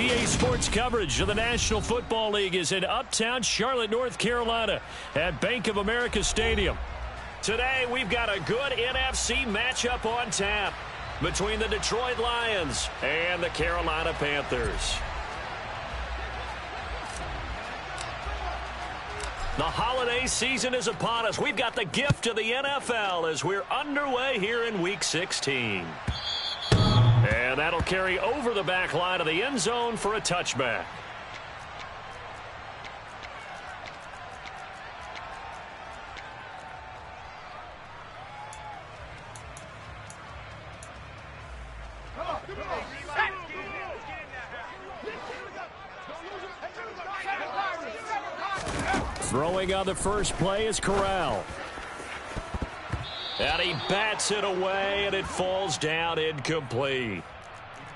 EA Sports coverage of the National Football League is in uptown Charlotte, North Carolina at Bank of America Stadium. Today, we've got a good NFC matchup on tap between the Detroit Lions and the Carolina Panthers. The holiday season is upon us. We've got the gift of the NFL as we're underway here in Week 16. And that'll carry over the back line of the end zone for a touchback. Throwing on the first play is Corral. And he bats it away, and it falls down incomplete.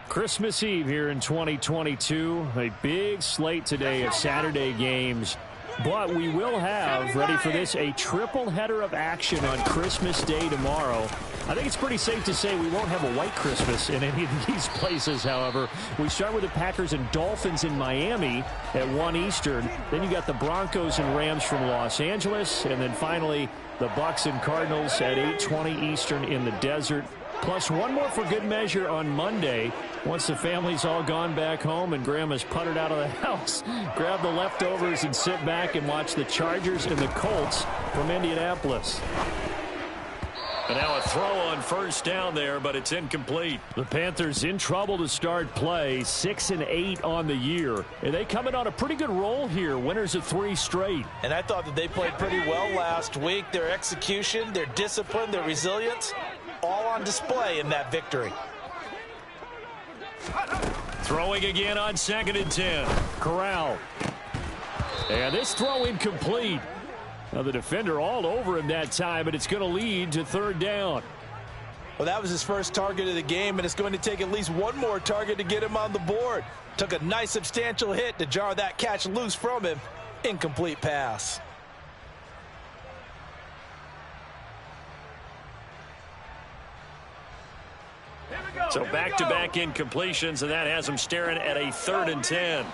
Christmas Eve here in 2022. A big slate today of Saturday games. But we will have, ready for this, a triple header of action on Christmas Day tomorrow. I think it's pretty safe to say we won't have a white Christmas in any of these places, however. We start with the Packers and Dolphins in Miami at 1 Eastern. Then you got the Broncos and Rams from Los Angeles. And then finally, the Bucs and Cardinals at 8:20 Eastern in the desert. Plus one more for good measure on Monday. Once the family's all gone back home and Grandma's puttered out of the house, grab the leftovers and sit back and watch the Chargers and the Colts from Indianapolis. And now a throw on first down there, but it's incomplete. The Panthers in trouble to start play, 6-8 on the year. And they come in on a pretty good roll here, winners of 3 straight. And I thought that they played pretty well last week. Their execution, their discipline, their resilience, all on display in that victory. Throwing again on 2nd and 10. Corral. And this throw incomplete. Now the defender all over him that time, and it's going to lead to 3rd down. Well, that was his first target of the game, and it's going to take at least one more target to get him on the board. Took a nice substantial hit to jar that catch loose from him. Incomplete pass. So back-to-back incompletions, and that has him staring at a 3rd and 10.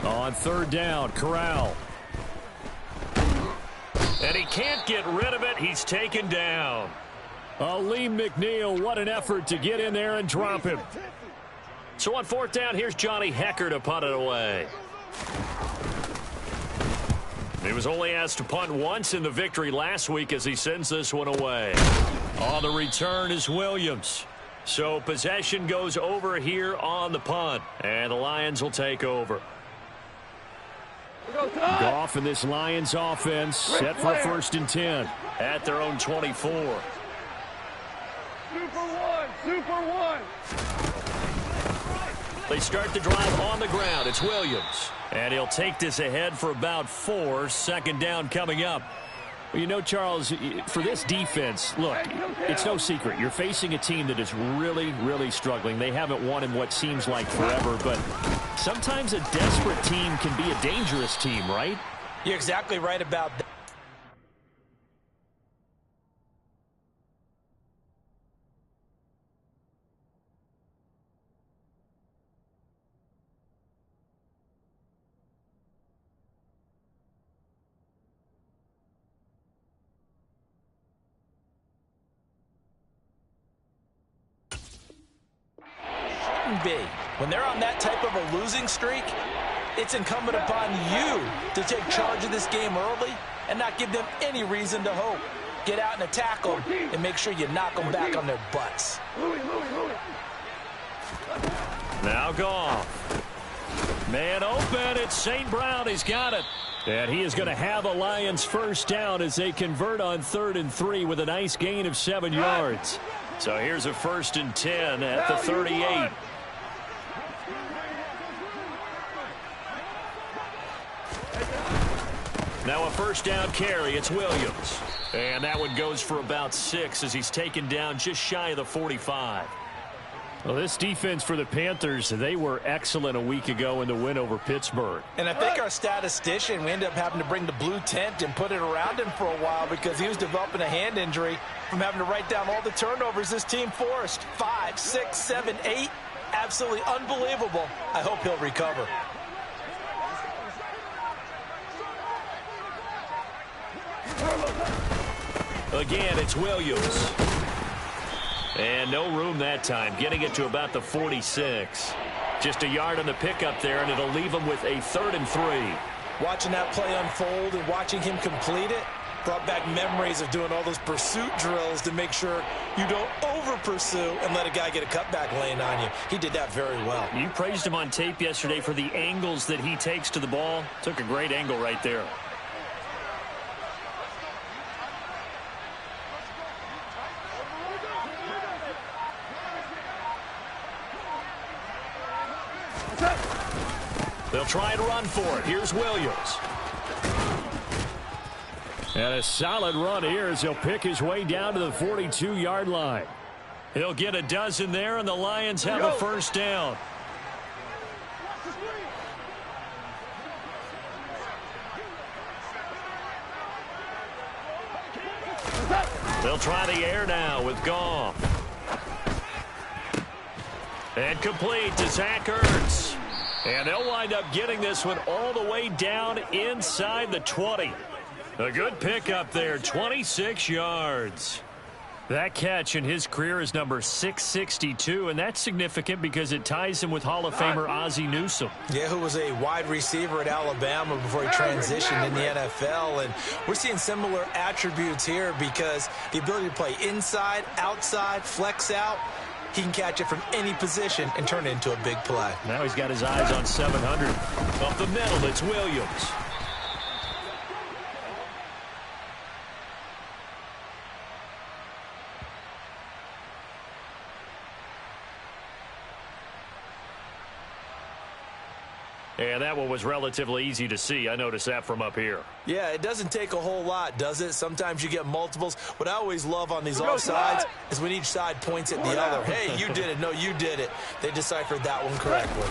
On 3rd down, Corral. And he can't get rid of it. He's taken down. Lee McNeil, what an effort to get in there and drop him. So on 4th down, here's Johnny Hecker to punt it away. He was only asked to punt once in the victory last week as he sends this one away. On the return is Williams. So possession goes over here on the punt, and the Lions will take over. Goff and this Lions offense set for 1st and 10 at their own 24. Super one. They start the drive on the ground. It's Williams. And he'll take this ahead for about 4. 2nd down coming up. Well, you know, Charles, for this defense, look, it's no secret. You're facing a team that is really, really struggling. They haven't won in what seems like forever, but sometimes a desperate team can be a dangerous team, right? You're exactly right about that. Be. When they're on that type of a losing streak, it's incumbent upon you to take charge of this game early and not give them any reason to hope. Get out and attack them and make sure you knock them back on their butts. Now Goff. Man open. It's St. Brown. He's got it. And he is going to have a Lions 1st down as they convert on 3rd and 3 with a nice gain of 7 yards. So here's a 1st and 10 at the 38. Now a 1st down carry. It's Williams. And that one goes for about 6 as he's taken down just shy of the 45. Well, this defense for the Panthers, they were excellent a week ago in the win over Pittsburgh. And I think our statistician, we ended up having to bring the blue tent and put it around him for a while because he was developing a hand injury from having to write down all the turnovers this team forced. 5, 6, 7, 8. Absolutely unbelievable. I hope he'll recover. Again, it's Williams. And no room that time, getting it to about the 46. Just a yard on the pickup there, and it'll leave him with a 3rd and 3. Watching that play unfold and watching him complete it brought back memories of doing all those pursuit drills to make sure you don't over-pursue and let a guy get a cutback lane on you. He did that very well. You praised him on tape yesterday for the angles that he takes to the ball. Took a great angle right there. They'll try and run for it. Here's Williams. And a solid run here as he'll pick his way down to the 42-yard line. He'll get a dozen there, and the Lions have a first down. They'll try the air now with Goff. And complete to Zach Ertz. And they'll wind up getting this one all the way down inside the 20. A good pickup there, 26 yards. That catch in his career is number 662, and that's significant because it ties him with Hall of Famer Ozzie Newsome. Yeah, who was a wide receiver at Alabama before he transitioned in the NFL. And we're seeing similar attributes here because the ability to play inside, outside, flex out, he can catch it from any position and turn it into a big play. Now he's got his eyes on 700. Up the middle, it's Williams. And that one was relatively easy to see. I noticed that from up here. Yeah, it doesn't take a whole lot, does it? Sometimes you get multiples. What I always love on these offsides is when each side points at the other. Hey, you did it. No, you did it. They deciphered that one correctly.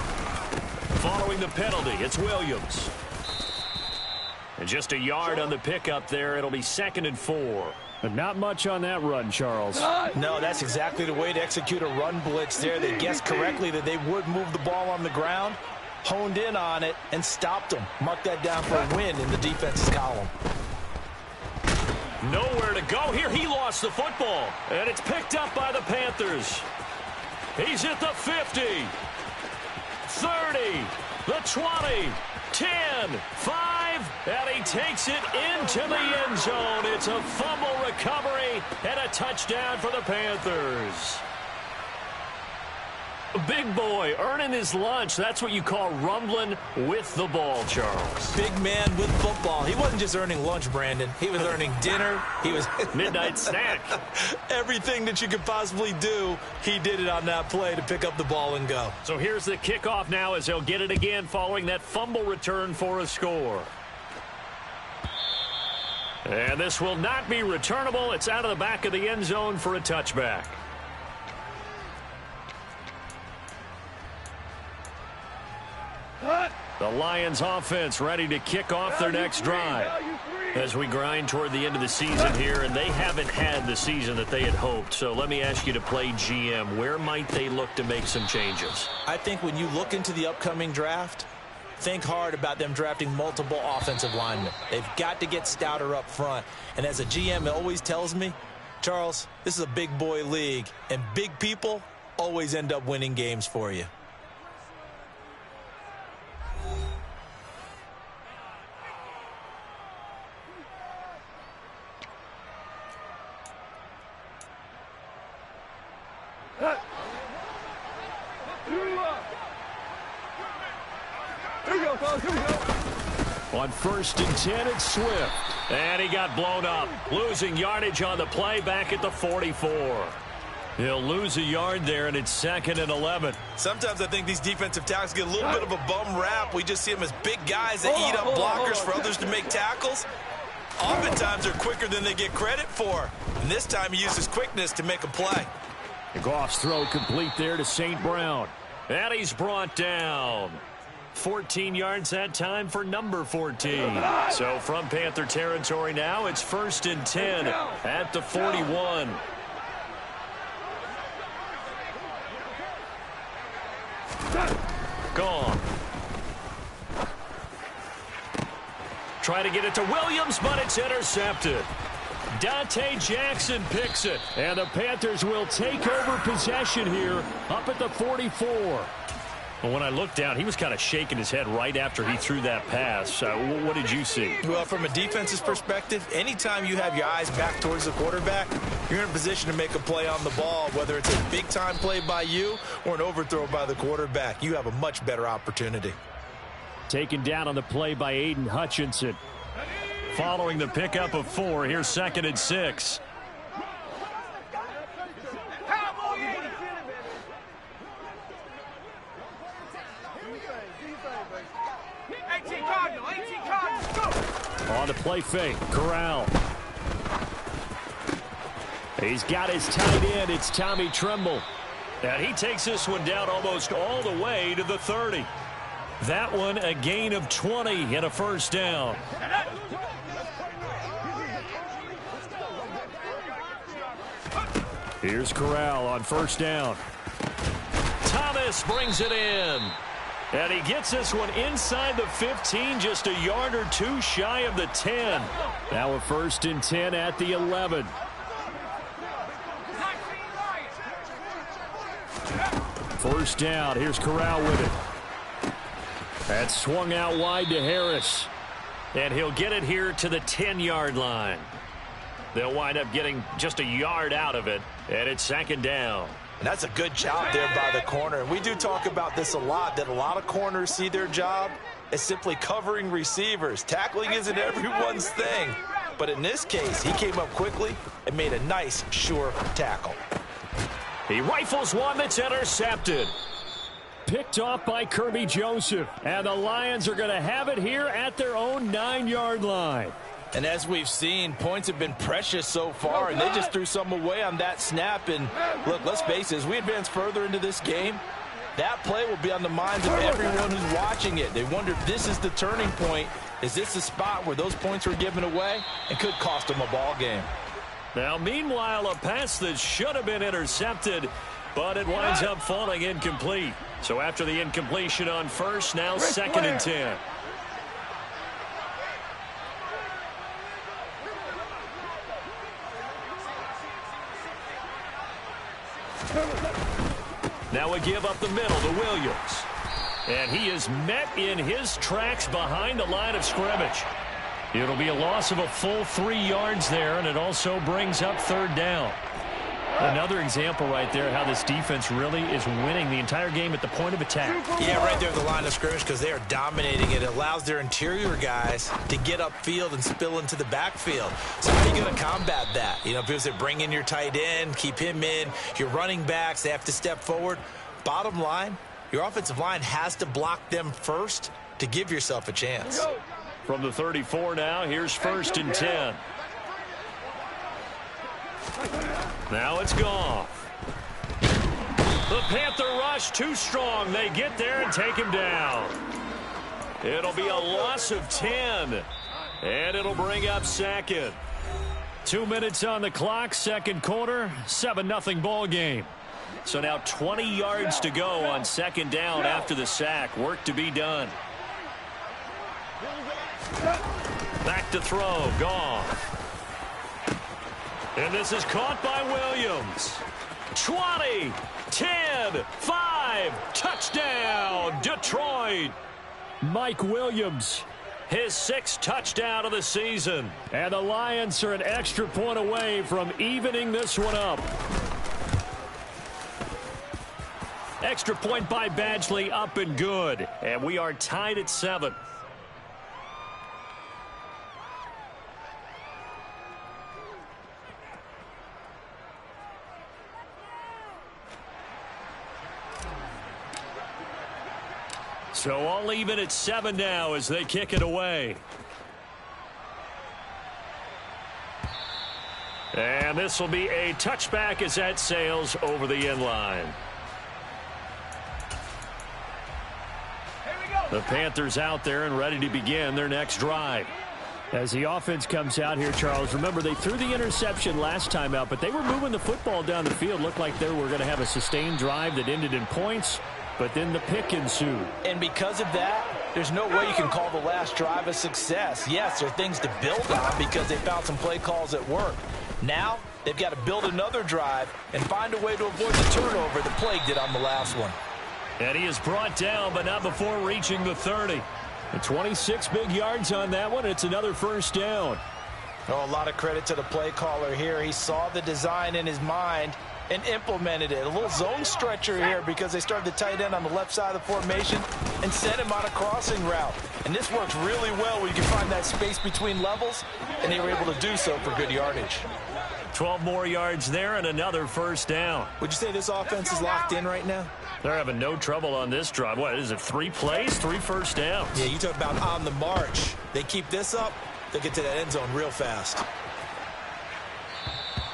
Following the penalty, it's Williams. And just a yard on the pickup there. It'll be 2nd and 4. But not much on that run, Charles. No, that's exactly the way to execute a run blitz there. They guessed correctly that they would move the ball on the ground, honed in on it, and stopped them. Mark that down for a win in the defense's column. Nowhere to go here. He lost the football. And it's picked up by the Panthers. He's at the 50. 30. The 20. 10. 5. And he takes it into the end zone. It's a fumble recovery and a touchdown for the Panthers. Big boy earning his lunch. That's what you call rumbling with the ball, Charles. Big man with football. He wasn't just earning lunch, Brandon. He was earning dinner. He was midnight snack. Everything that you could possibly do, he did it on that play to pick up the ball and go. So here's the kickoff now as he'll get it again following that fumble return for a score. And this will not be returnable. It's out of the back of the end zone for a touchback. The Lions offense ready to kick off their next drive as we grind toward the end of the season here, and they haven't had the season that they had hoped. So let me ask you to play GM. Where might they look to make some changes? I think when you look into the upcoming draft, think hard about them drafting multiple offensive linemen. They've got to get stouter up front. And as a GM, it always tells me, Charles, this is a big boy league, and big people always end up winning games for you. On 1st and 10, it's Swift. And he got blown up. Losing yardage on the play back at the 44. He'll lose a yard there, and it's 2nd and 11. Sometimes I think these defensive tackles get a little bit of a bum rap. We just see them as big guys that eat up blockers for others to make tackles. Oftentimes they're quicker than they get credit for. And this time he used his quickness to make a play. Goff's throw complete there to St. Brown. And he's brought down. 14 yards that time for number 14. So from Panther territory now, it's 1st and 10 at the 41. Gone. Try to get it to Williams, but it's intercepted. Dante Jackson picks it, and the Panthers will take over possession here up at the 44. Well, when I looked down, he was kind of shaking his head right after he threw that pass. What did you see? Well, from a defense's perspective, anytime you have your eyes back towards the quarterback, you're in a position to make a play on the ball, whether it's a big-time play by you or an overthrow by the quarterback. You have a much better opportunity. Taken down on the play by Aiden Hutchinson. Following the pickup of 4, here's 2nd and 6. On the play fake, Corral. He's got his tight end. It's Tommy Tremble. And he takes this one down almost all the way to the 30. That one a gain of 20 and a 1st down. Here's Corral on 1st down. Thomas brings it in. And he gets this one inside the 15, just a yard or 2 shy of the 10. Now a 1st and 10 at the 11. First down. Here's Corral with it. That's swung out wide to Harris. And he'll get it here to the 10-yard line. They'll wind up getting just a yard out of it, and it's 2nd down. And that's a good job there by the corner. And we do talk about this a lot, that a lot of corners see their job as simply covering receivers. Tackling isn't everyone's thing. But in this case, he came up quickly and made a nice, sure tackle. He rifles one that's intercepted. Picked off by Kirby Joseph. And the Lions are going to have it here at their own 9-yard line. And as we've seen, points have been precious so far, and they just threw some away on that snap. And look, let's face it, as we advance further into this game, that play will be on the minds of everyone who's watching it. They wonder if this is the turning point. Is this the spot where those points were given away and could cost them a ball game? Now, meanwhile, a pass that should have been intercepted, but it winds up falling incomplete. So after the incompletion on 1st, now 2nd and 10. Now a give up the middle to Williams. And he is met in his tracks behind the line of scrimmage. It'll be a loss of a full 3 yards there, and it also brings up 3rd down. Another example right there how this defense really is winning the entire game at the point of attack. Yeah, right there at the line of scrimmage, because they are dominating it. It allows their interior guys to get upfield and spill into the backfield. So how are you going to combat that? You know, because they bring in your tight end, keep him in. Your running backs, they have to step forward. Bottom line, your offensive line has to block them first to give yourself a chance. From the 34 now, here's 1st and 10. Now it's gone. The Panther rush too strong. They get there and take him down. It'll be a loss of 10. And it'll bring up 2nd. 2 minutes on the clock, 2nd quarter, 7-0 ball game. So now 20 yards to go on 2nd down after the sack. Work to be done. Back to throw, gone. And this is caught by Williams. 20, 10, 5, touchdown, Detroit. Mike Williams, his 6th touchdown of the season. And the Lions are an extra point away from evening this one up. Extra point by Badgley, up and good. And we are tied at 7. So all even at 7 now as they kick it away. And this will be a touchback as that sails over the end line. The Panthers out there and ready to begin their next drive. As the offense comes out here, Charles, remember they threw the interception last time out, but they were moving the football down the field. Looked like they were going to have a sustained drive that ended in points, but then the pick ensued. And because of that, there's no way you can call the last drive a success. Yes, there are things to build on because they found some play calls that work. Now, they've got to build another drive and find a way to avoid the turnover that plagued it on the last one. And he is brought down, but not before reaching the 30. And 26 big yards on that one. It's another first down. Oh, a lot of credit to the play caller here. He saw the design in his mind and implemented it. A little zone stretcher here because they started the tight end on the left side of the formation and sent him on a crossing route. And this works really well when you can find that space between levels, and they were able to do so for good yardage. 12 more yards there and another first down. Would you say this offense is locked in right now? They're having no trouble on this drive. What is it, 3 plays, 3 first downs? Yeah, you talk about on the march. They keep this up, they'll get to that end zone real fast.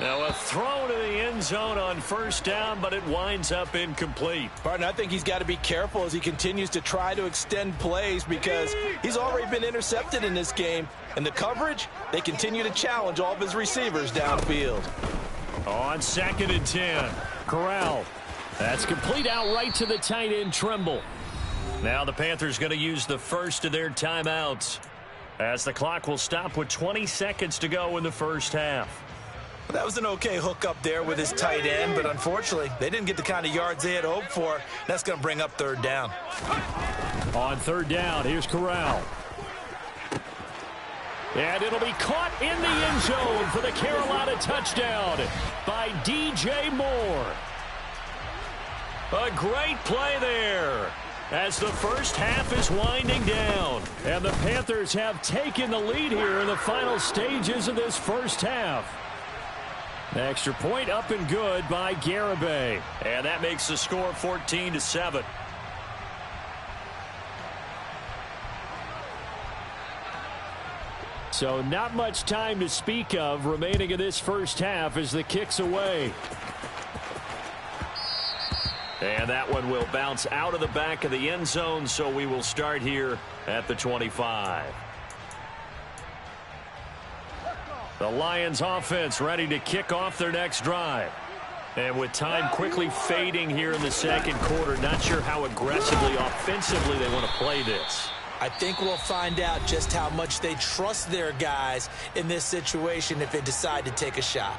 Now a throw to the end zone on first down, but it winds up incomplete. Partner, I think he's got to be careful as he continues to try to extend plays because he's already been intercepted in this game. And the coverage, they continue to challenge all of his receivers downfield. On 2nd and 10, Corral. That's complete out right to the tight end, Trimble. Now the Panthers going to use the first of their timeouts as the clock will stop with 20 seconds to go in the first half. That was an okay hookup there with his tight end, but unfortunately, they didn't get the kind of yards they had hoped for. That's going to bring up 3rd down. On 3rd down, here's Corral. And it'll be caught in the end zone for the Carolina touchdown by DJ Moore. A great play there as the first half is winding down. And the Panthers have taken the lead here in the final stages of this first half. Extra point up and good by Garibay. And that makes the score 14-7. So not much time to speak of remaining in this first half as the kick's away. And that one will bounce out of the back of the end zone, so we will start here at the 25. The Lions offense ready to kick off their next drive. And with time quickly fading here in the second quarter, not sure how aggressively, offensively they want to play this. I think we'll find out just how much they trust their guys in this situation if they decide to take a shot.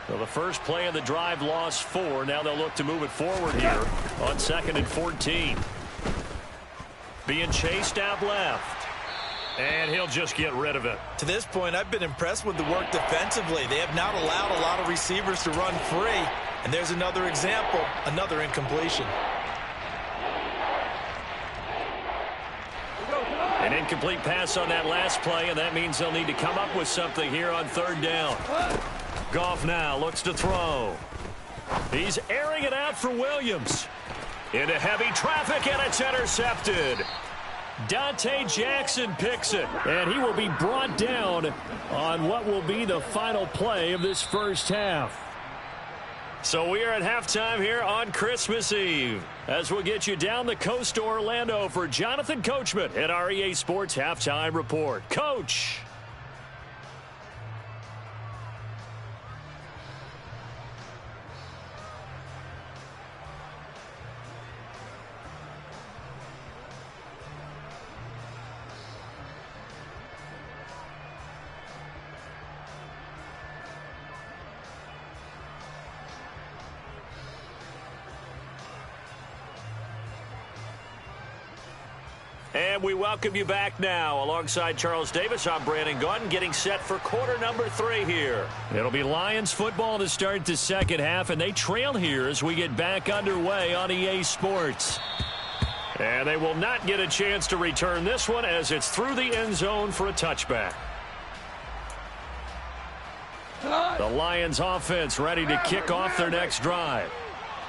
Well, the first play of the drive lost 4. Now they'll look to move it forward here on 2nd and 14. Being chased out left. And he'll just get rid of it. To this point, I've been impressed with the work defensively. They have not allowed a lot of receivers to run free. And there's another example, another incompletion. An incomplete pass on that last play, and that means they'll need to come up with something here on 3rd down. Goff now looks to throw. He's airing it out for Williams. Into heavy traffic, and it's intercepted. Dante Jackson picks it, and he will be brought down on what will be the final play of this first half. So we are at halftime here on Christmas Eve as we'll get you down the coast to Orlando for Jonathan Coachman at our EA Sports Halftime Report. Coach. And we welcome you back now. Alongside Charles Davis, I'm Brandon Gaudin, getting set for quarter number 3 here. It'll be Lions football to start the second half, and they trail here as we get back underway on EA Sports. And they will not get a chance to return this one as it's through the end zone for a touchback. The Lions offense ready to kick off their next drive.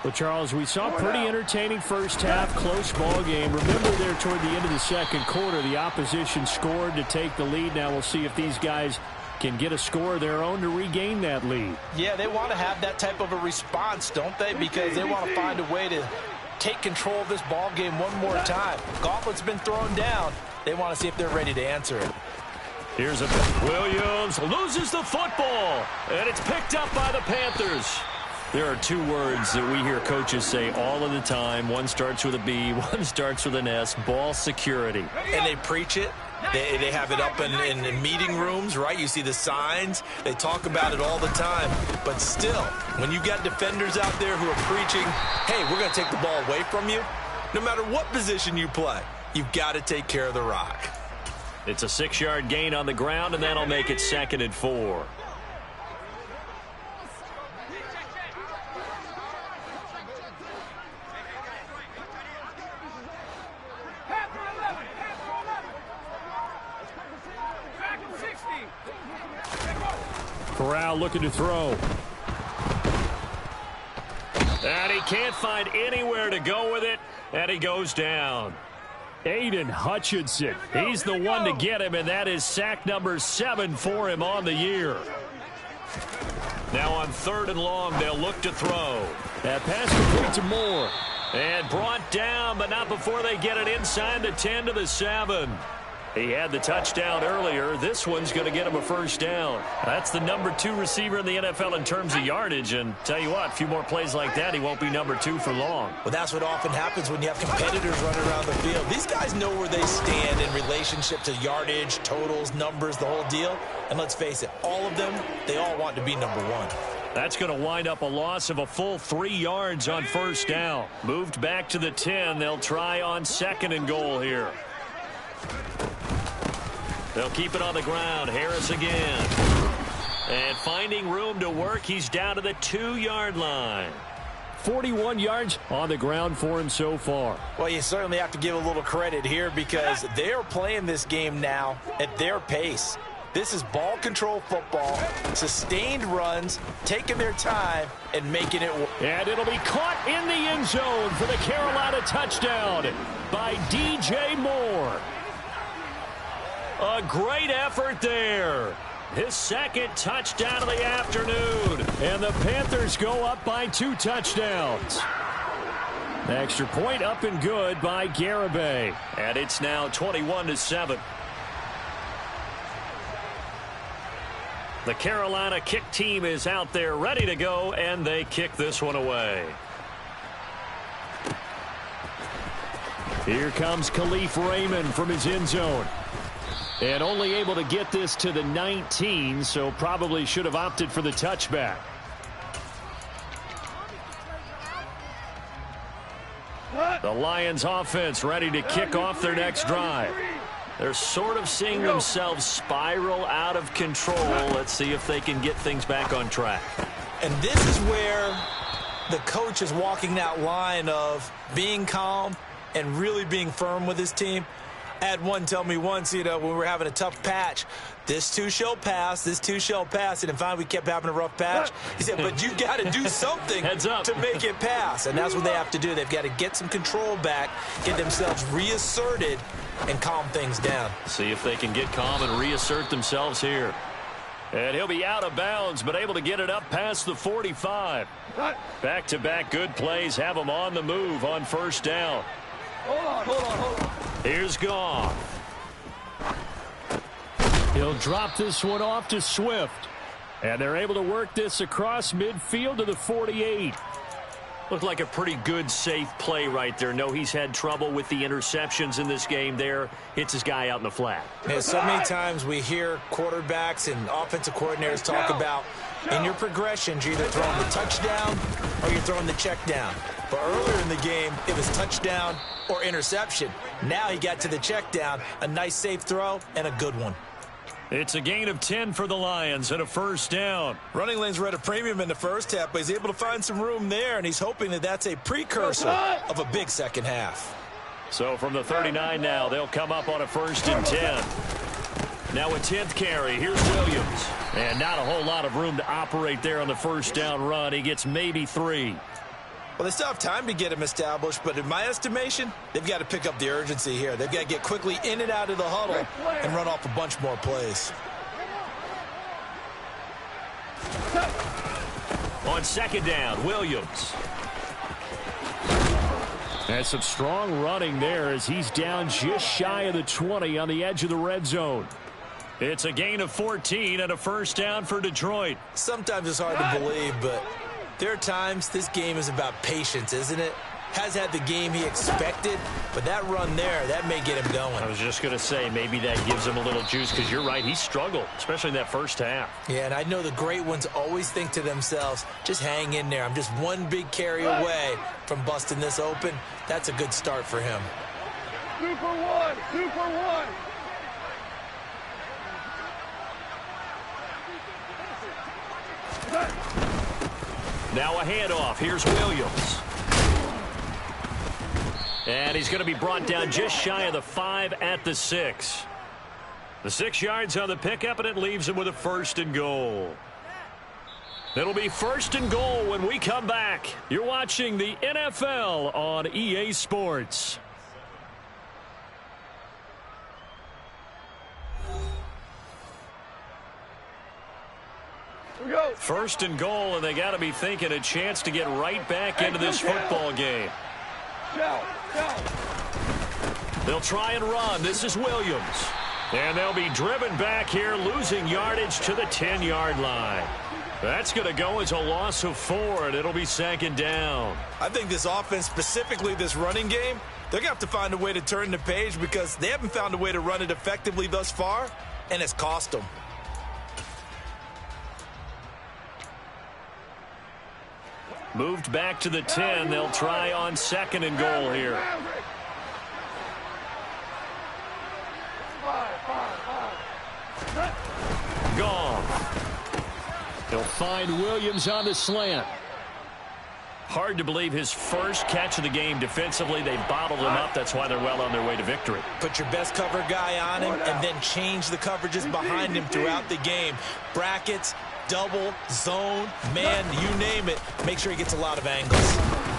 Well, Charles, we saw a pretty entertaining first half, close ball game. Remember there toward the end of the second quarter, the opposition scored to take the lead. Now we'll see if these guys can get a score of their own to regain that lead. Yeah, they want to have that type of a response, don't they? Because they want to find a way to take control of this ball game one more time. Gauntlet's been thrown down. They want to see if they're ready to answer it. Here's a Williams loses the football, and it's picked up by the Panthers. There are two words that we hear coaches say all of the time. One starts with a B, one starts with an S, ball security. And they preach it. They have it up in meeting rooms, right? You see the signs. They talk about it all the time. But still, when you got defenders out there who are preaching, hey, we're going to take the ball away from you, no matter what position you play, you've got to take care of the rock. It's a 6-yard gain on the ground, and that'll make it 2nd and 4. Corral looking to throw. And he can't find anywhere to go with it, and he goes down. Aiden Hutchinson, he's the one to get him, and that is sack number 7 for him on the year. Now on 3rd and long, they'll look to throw. That pass complete to Moore. And brought down, but not before they get it inside the 10 to the 7. He had the touchdown earlier. This one's going to get him a 1st down. That's the number 2 receiver in the NFL in terms of yardage. And tell you what, a few more plays like that, he won't be number 2 for long. Well, that's what often happens when you have competitors running around the field. These guys know where they stand in relationship to yardage, totals, numbers, the whole deal. And let's face it, all of them, they all want to be number 1. That's going to wind up a loss of a full 3 yards on 1st down. Moved back to the 10. They'll try on 2nd and goal here. They'll keep it on the ground. Harris again. And finding room to work, he's down to the 2-yard line. 41 yards on the ground for him so far. Well, you certainly have to give a little credit here because they're playing this game now at their pace. This is ball control football, sustained runs, taking their time and making it work. And it'll be caught in the end zone for the Carolina touchdown by DJ Moore. A great effort there. His 2nd touchdown of the afternoon. And the Panthers go up by 2 touchdowns. Extra point up and good by Garibay. And it's now 21-7. The Carolina kick team is out there ready to go, and they kick this one away. Here comes Khalif Raymond from his end zone. And only able to get this to the 19, so probably should have opted for the touchback. The Lions offense ready to kick off their next drive. They're sort of seeing themselves spiral out of control. Let's see if they can get things back on track. And this is where the coach is walking that line of being calm and really being firm with his team. I had one tell me once, when we were having a tough patch, this too shall pass, this too shall pass. And finally we kept having a rough patch. He said, but you got to do something to make it pass. And that's what they have to do. They've got to get some control back, get themselves reasserted, and calm things down. See if they can get calm and reassert themselves here. And he'll be out of bounds, but able to get it up past the 45. Back-to-back good plays have him on the move on 1st down. Hold on. Here's Goff. He'll drop this one off to Swift. And they're able to work this across midfield to the 48. Looked like a pretty good, safe play right there. No, he's had trouble with the interceptions in this game there. Hits his guy out in the flat. Man, so many times we hear quarterbacks and offensive coordinators talk about in your progressions, you're either throwing the touchdown or you're throwing the check down. But earlier in the game, it was touchdown or interception. Now he got to the check down, a nice safe throw, and a good one. It's a gain of 10 for the Lions and a 1st down. Running lanes were at a premium in the first half, but he's able to find some room there, and he's hoping that that's a precursor of a big second half. So from the 39 now, they'll come up on a 1st and 10. Now a 10th carry. Here's Williams. And not a whole lot of room to operate there on the 1st down run. He gets maybe 3. Well, they still have time to get him established, but in my estimation, they've got to pick up the urgency here. They've got to get quickly in and out of the huddle and run off a bunch more plays. second down, Williams. And some strong running there as he's down just shy of the 20 on the edge of the red zone. It's a gain of 14 and a first down for Detroit. Sometimes it's hard to believe, but there are times this game is about patience, isn't it? Has had the game he expected, but that run there, that may get him going. I was just going to say, maybe that gives him a little juice because you're right, he struggled, especially in that first half. Yeah, and I know the great ones always think to themselves, just hang in there. I'm just one big carry away from busting this open. That's a good start for him. Super one, super one. Now a handoff. Here's Williams. And he's going to be brought down just shy of the 5 at the 6. The 6 yards on the pickup, and it leaves him with a first and goal. It'll be first and goal when we come back. You're watching the NFL on EA Sports. First and goal, and they got to be thinking a chance to get right back into this football game. They'll try and run. This is Williams. And they'll be driven back here, losing yardage to the 10-yard line. That's going to go as a loss of 4, and it'll be second down. I think this offense, specifically this running game, they're going to have to find a way to turn the page because they haven't found a way to run it effectively thus far, and it's cost them. Moved back to the 10. They'll try on second and goal here. Gone. He'll find Williams on the slant. Hard to believe his first catch of the game defensively. They bottled him up. That's why they're well on their way to victory. Put your best cover guy on him and then change the coverages behind him throughout the game. Brackets, double, zone, man, you name it. Make sure he gets a lot of angles.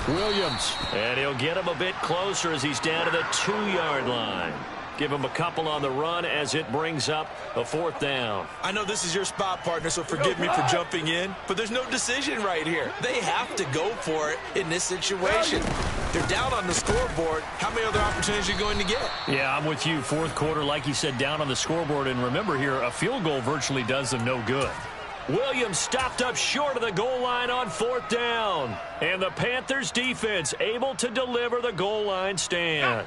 Williams. And he'll get him a bit closer as he's down to the 2-yard line. Give him a couple on the run as it brings up a fourth down. I know this is your spot, partner, so forgive me for jumping in, but there's no decision right here. They have to go for it in this situation. They're down on the scoreboard. How many other opportunities are you going to get? Yeah, I'm with you. Fourth quarter, like you said, down on the scoreboard. And remember here, a field goal virtually does them no good. Williams stopped up short of the goal line on fourth down. And the Panthers defense able to deliver the goal line stand.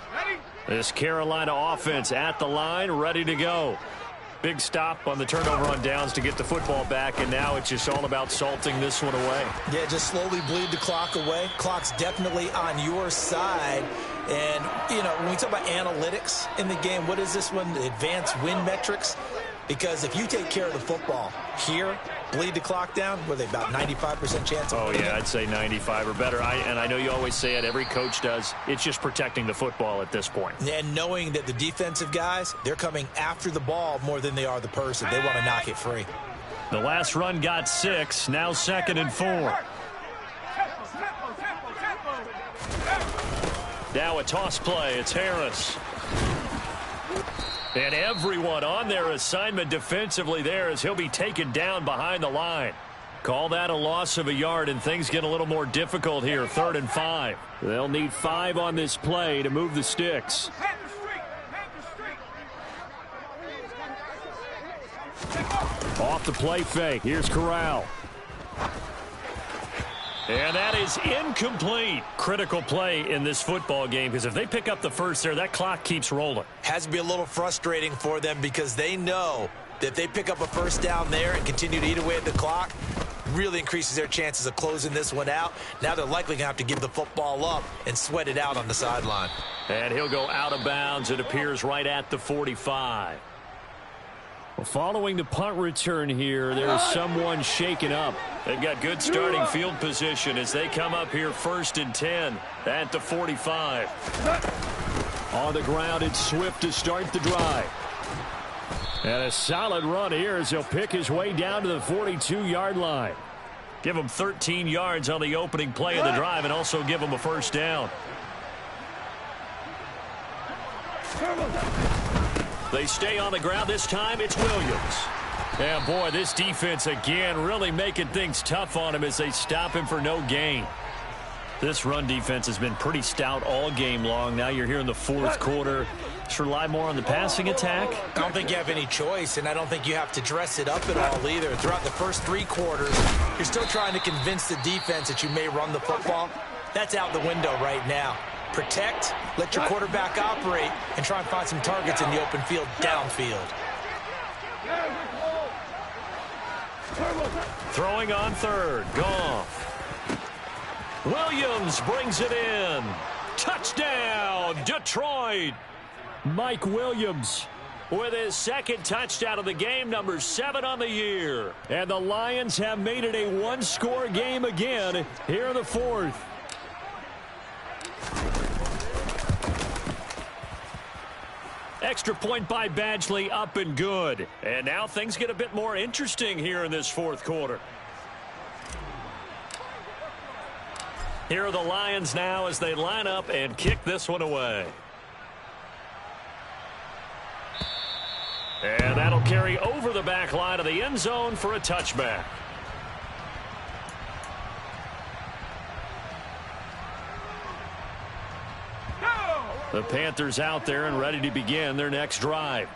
This Carolina offense at the line, ready to go. Big stop on the turnover on downs to get the football back, and now it's just all about salting this one away. Yeah, just slowly bleed the clock away. Clock's definitely on your side. And, you know, when we talk about analytics in the game, what is this one? Advanced win metrics? Because if you take care of the football here, bleed the clock down, were they about 95% chance of winning? Oh, yeah, I'd say 95 or better. And I know you always say it, every coach does. It's just protecting the football at this point. And knowing that the defensive guys, they're coming after the ball more than they are the person. They want to knock it free. The last run got 6, now second and 4. Now a toss play, it's Harris. And everyone on their assignment defensively there as he'll be taken down behind the line. Call that a loss of a yard, and things get a little more difficult here. 3rd and 5. They'll need 5 on this play to move the sticks. Off the play fake. Here's Corral. And that is incomplete. Critical play in this football game, because if they pick up the first there, that clock keeps rolling. Has to be a little frustrating for them because they know that if they pick up a first down there and continue to eat away at the clock, really increases their chances of closing this one out. Now they're likely going to have to give the football up and sweat it out on the sideline. And he'll go out of bounds. It appears right at the 45. Following the punt return here, there's someone shaken up. They've got good starting field position as they come up here 1st and 10 at the 45. On the ground, it's Swift to start the drive. And a solid run here as he'll pick his way down to the 42-yard line. Give him 13 yards on the opening play of the drive and also give him a first down. They stay on the ground. This time it's Williams. Yeah, boy, this defense again really making things tough on him as they stop him for no gain. This run defense has been pretty stout all game long. Now you're here in the fourth quarter. Just rely more on the passing attack. I don't think you have any choice, and I don't think you have to dress it up at all either. Throughout the first 3 quarters, you're still trying to convince the defense that you may run the football. That's out the window right now. Protect, let your quarterback operate, and try and find some targets in the open field downfield. Throwing on third. Goff. Williams brings it in. Touchdown, Detroit. Mike Williams with his second touchdown of the game, number 7 on the year. And the Lions have made it a one-score game again here in the fourth. Extra point by Badgley, up and good. And now things get a bit more interesting here in this fourth quarter. Here are the Lions now as they line up and kick this one away. And that'll carry over the back line of the end zone for a touchback. The Panthers out there and ready to begin their next drive.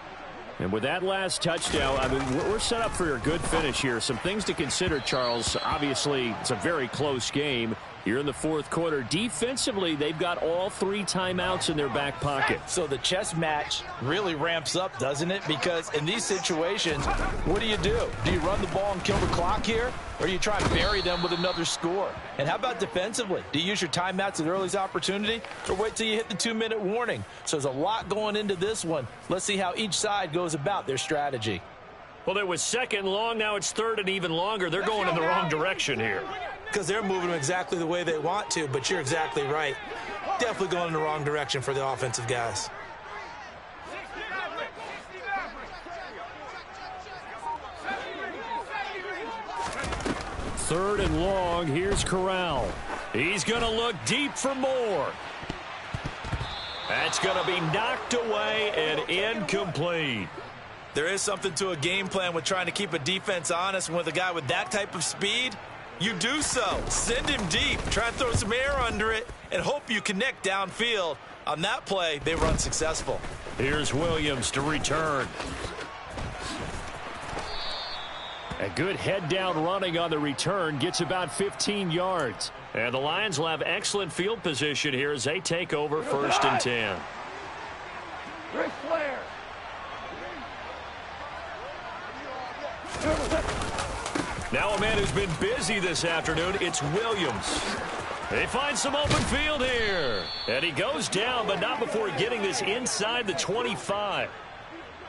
And with that last touchdown, I mean, we're set up for a good finish here. Some things to consider, Charles. Obviously, it's a very close game. You're in the fourth quarter. Defensively, they've got all 3 timeouts in their back pocket. So the chess match really ramps up, doesn't it? Because in these situations, what do? Do you run the ball and kill the clock here? Or do you try and bury them with another score? And how about defensively? Do you use your timeouts at earliest opportunity? Or wait till you hit the 2-minute warning? So there's a lot going into this one. Let's see how each side goes about their strategy. Well, it was second long. Now it's third and even longer. They're going in the wrong direction here. Because they're moving them exactly the way they want to, but you're exactly right. Definitely going in the wrong direction for the offensive guys. Third and long. Here's Corral. He's going to look deep for more. That's going to be knocked away and incomplete. There is something to a game plan with trying to keep a defense honest. With a guy with that type of speed, you do so. Send him deep. Try and throw some air under it and hope you connect downfield. On that play, they were unsuccessful. Here's Williams to return. A good head-down running on the return. Gets about 15 yards. And the Lions will have excellent field position here as they take over first and 10. Ric Flair. Now a man who's been busy this afternoon, it's Williams. They find some open field here. And he goes down, but not before getting this inside the 25.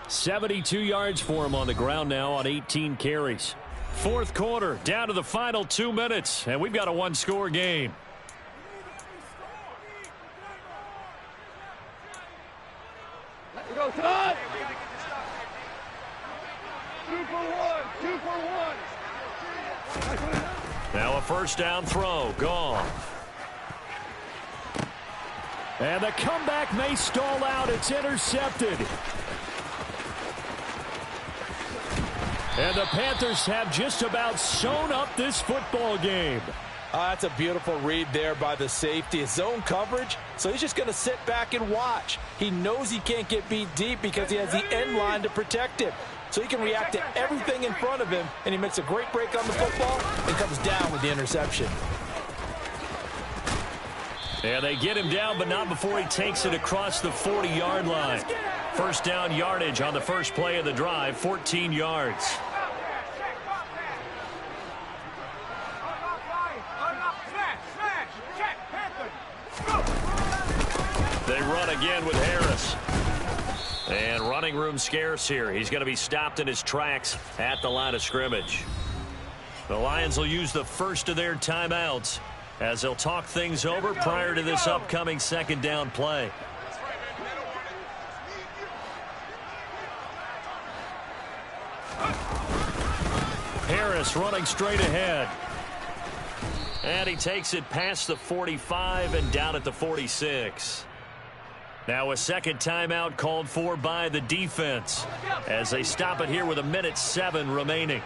72 yards for him on the ground now on 18 carries. Fourth quarter, down to the final 2 minutes, and we've got a one-score game. Let it go, Todd. 2 for 1. 2 for 1. Now a first down throw. Gone. And the comeback may stall out. It's intercepted. And the Panthers have just about sewn up this football game. That's a beautiful read there by the safety. It's zone coverage, so he's just going to sit back and watch. He knows he can't get beat deep because he has the end line to protect him. So he can react to everything in front of him, and he makes a great break on the football and comes down with the interception. Yeah, they get him down, but not before he takes it across the 40-yard line. First down yardage on the first play of the drive, 14 yards. They run again with Harris. And running room scarce here. He's going to be stopped in his tracks at the line of scrimmage. The Lions will use the first of their timeouts as they'll talk things over prior to this upcoming second down play. Harris running straight ahead. And he takes it past the 45 and down at the 46. Now a second timeout called for by the defense as they stop it here with 1:07 remaining.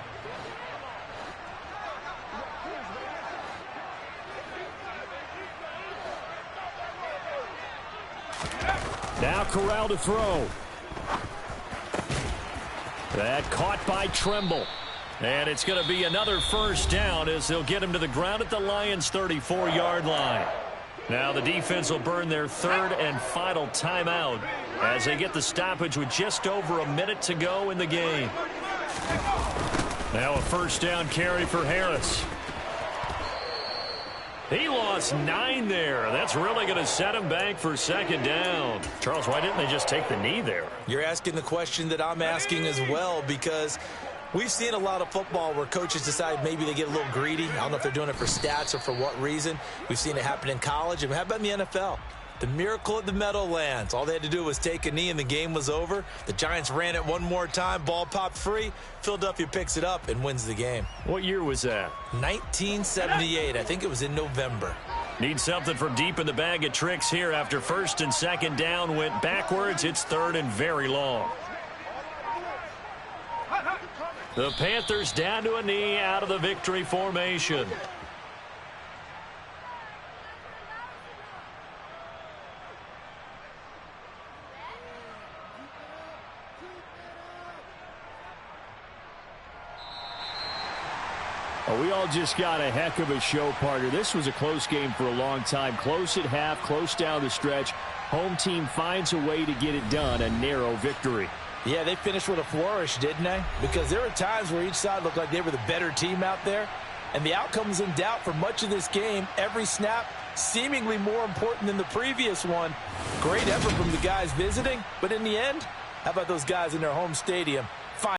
Now Corral to throw. That caught by Tremble. And it's going to be another first down as they'll get him to the ground at the Lions' 34-yard line. Now the defense will burn their third and final timeout as they get the stoppage with just over a minute to go in the game. Now a first down carry for Harris. He lost 9 there. That's really going to set him back for second down. Charles, why didn't they just take the knee there? You're asking the question that I'm asking as well, because we've seen a lot of football where coaches decide maybe they get a little greedy. I don't know if they're doing it for stats or for what reason. We've seen it happen in college. And how about in the NFL? The miracle at the Meadowlands. All they had to do was take a knee and the game was over. The Giants ran it one more time. Ball popped free. Philadelphia picks it up and wins the game. What year was that? 1978. I think it was in November. Need something from deep in the bag of tricks here after first and second down went backwards. It's third and very long. The Panthers down to a knee out of the victory formation. We all just got a heck of a show, partner. This was a close game for a long time. Close at half, close down the stretch. Home team finds a way to get it done, a narrow victory. Yeah, they finished with a flourish, didn't they? Because there were times where each side looked like they were the better team out there. And the outcome was in doubt for much of this game. Every snap seemingly more important than the previous one. Great effort from the guys visiting. But in the end, how about those guys in their home stadium